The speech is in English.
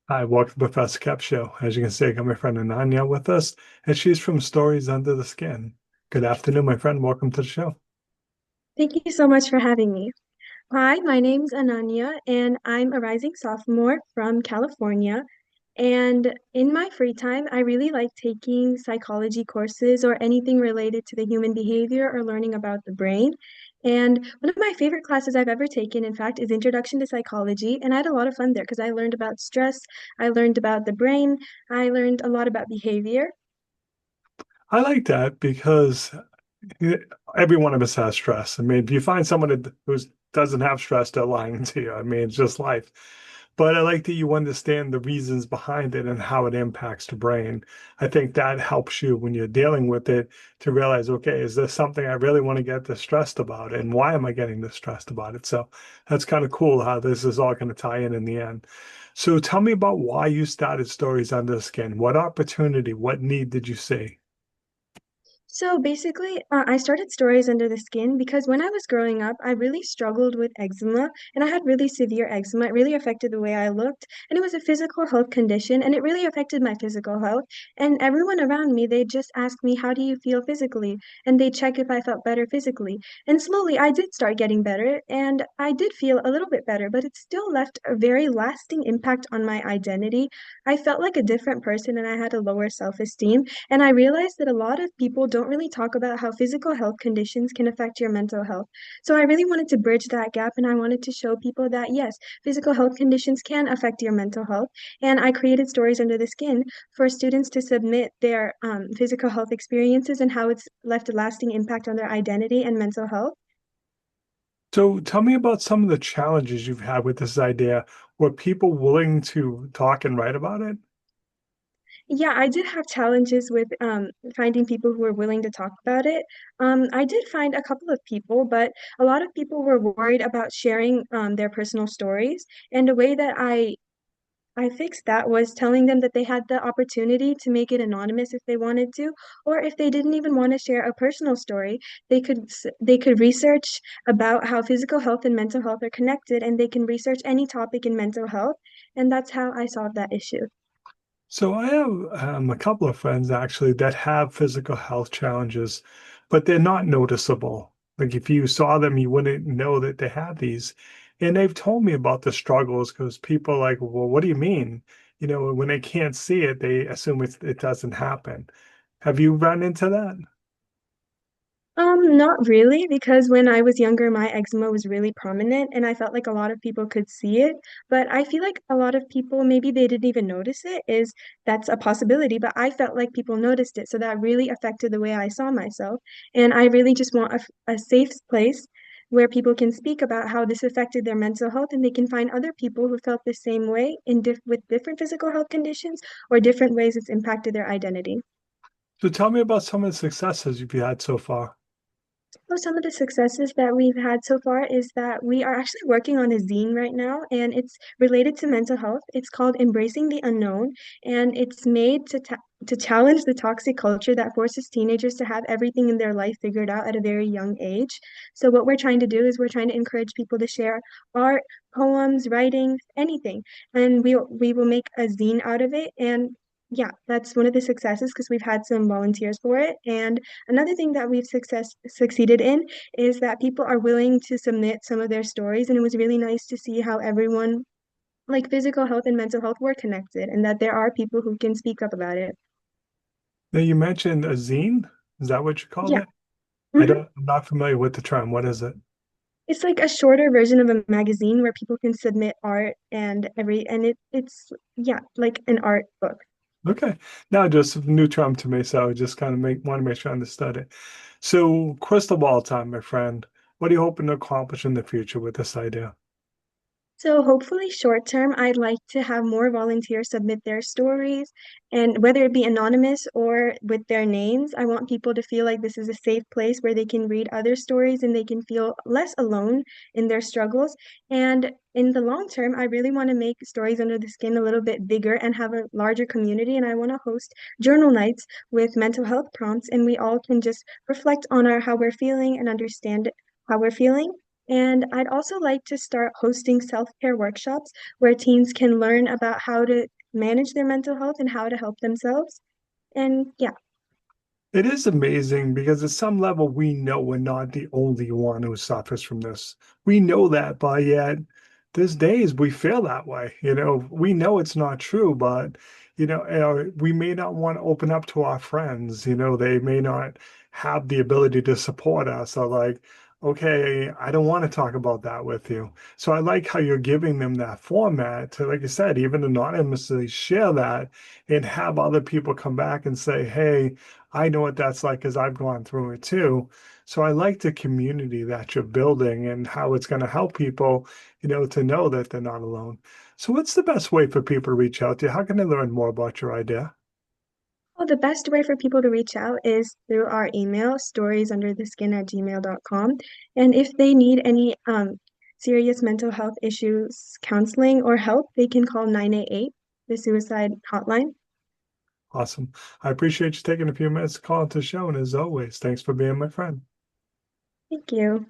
Hi, welcome to Professor Kev Show. As you can see, I got my friend Ananya with us, and she's from Stories Under the Skin. Good afternoon, my friend. Welcome to the show. Thank you so much for having me. Hi, my name's Ananya, and I'm a rising sophomore from California. And in my free time, I really like taking psychology courses or anything related to the human behavior or learning about the brain. And one of my favorite classes I've ever taken, in fact, is Introduction to Psychology. And I had a lot of fun there because I learned about stress, I learned about the brain, I learned a lot about behavior. I like that because eh, every one of us has stress. I mean, if you find someone who doesn't have stress, they're lying to you. I mean, it's just life. But I like that you understand the reasons behind it and how it impacts the brain. I think that helps you when you're dealing with it to realize, okay, is this something I really want to get distressed about? And why am I getting distressed about it? So that's kind of cool how this is all going to tie in the end. So tell me about why you started Stories Under the Skin. What opportunity, what need did you see? So basically, I started Stories Under the Skin because when I was growing up, I really struggled with eczema and I had really severe eczema. It really affected the way I looked, and it was a physical health condition, and it really affected my physical health. And everyone around me, they just asked me, "How do you feel physically?" And they check if I felt better physically. And slowly, I did start getting better, and I did feel a little bit better, but it still left a very lasting impact on my identity. I felt like a different person, and I had a lower self-esteem. And I realized that a lot of people don't really talk about how physical health conditions can affect your mental health. So I really wanted to bridge that gap and I wanted to show people that yes, physical health conditions can affect your mental health. And I created Stories Under the Skin for students to submit their physical health experiences and how it's left a lasting impact on their identity and mental health. So tell me about some of the challenges you've had with this idea. Were people willing to talk and write about it? Yeah, I did have challenges with finding people who were willing to talk about it. I did find a couple of people, but a lot of people were worried about sharing their personal stories. And the way that I fixed that was telling them that they had the opportunity to make it anonymous if they wanted to, or if they didn't even want to share a personal story, they could research about how physical health and mental health are connected, and they can research any topic in mental health, and that's how I solved that issue. So I have a couple of friends actually that have physical health challenges, but they're not noticeable. Like if you saw them, you wouldn't know that they have these. And they've told me about the struggles because people are like, well, what do you mean? You know, when they can't see it, they assume it doesn't happen. Have you run into that? Not really, because when I was younger, my eczema was really prominent and I felt like a lot of people could see it. But I feel like a lot of people, maybe they didn't even notice it, is that's a possibility. But I felt like people noticed it. So that really affected the way I saw myself. And I really just want a safe place where people can speak about how this affected their mental health and they can find other people who felt the same way with different physical health conditions or different ways it's impacted their identity. So tell me about some of the successes you've had so far. Well, some of the successes that we've had so far is that we are actually working on a zine right now, and it's related to mental health. It's called Embracing the Unknown, and it's made to challenge the toxic culture that forces teenagers to have everything in their life figured out at a very young age. So what we're trying to do is we're trying to encourage people to share art, poems, writing, anything, and we will make a zine out of it. And yeah, that's one of the successes because we've had some volunteers for it. And another thing that we've succeeded in is that people are willing to submit some of their stories, and it was really nice to see how everyone, like physical health and mental health, were connected, and that there are people who can speak up about it. Now you mentioned a zine. Is that what you called Yeah. it? hmm I'm not familiar with the term. What is it? It's like a shorter version of a magazine where people can submit art and it's yeah, like an art book. Okay. Now just a new term to me, so I just kind of want to make sure I understood it. So crystal ball time, my friend. What are you hoping to accomplish in the future with this idea? So hopefully short term, I'd like to have more volunteers submit their stories, and whether it be anonymous or with their names, I want people to feel like this is a safe place where they can read other stories and they can feel less alone in their struggles. And in the long term, I really want to make Stories Under the Skin a little bit bigger and have a larger community. And I want to host journal nights with mental health prompts, and we all can just reflect on our how we're feeling and understand how we're feeling. And I'd also like to start hosting self-care workshops where teens can learn about how to manage their mental health and how to help themselves. And yeah. It is amazing because at some level we know we're not the only one who suffers from this. We know that, but yet there's days we feel that way. We know it's not true, but we may not want to open up to our friends. They may not have the ability to support us or like, okay, I don't want to talk about that with you. So I like how you're giving them that format to, like you said, even anonymously share that and have other people come back and say, hey, I know what that's like because I've gone through it too. So I like the community that you're building and how it's going to help people, to know that they're not alone. So what's the best way for people to reach out to you? How can they learn more about your idea? Well, the best way for people to reach out is through our email, storiesundertheskin@gmail.com. And if they need any serious mental health issues, counseling, or help, they can call 988, the suicide hotline. Awesome. I appreciate you taking a few minutes to call into the show. And as always, thanks for being my friend. Thank you.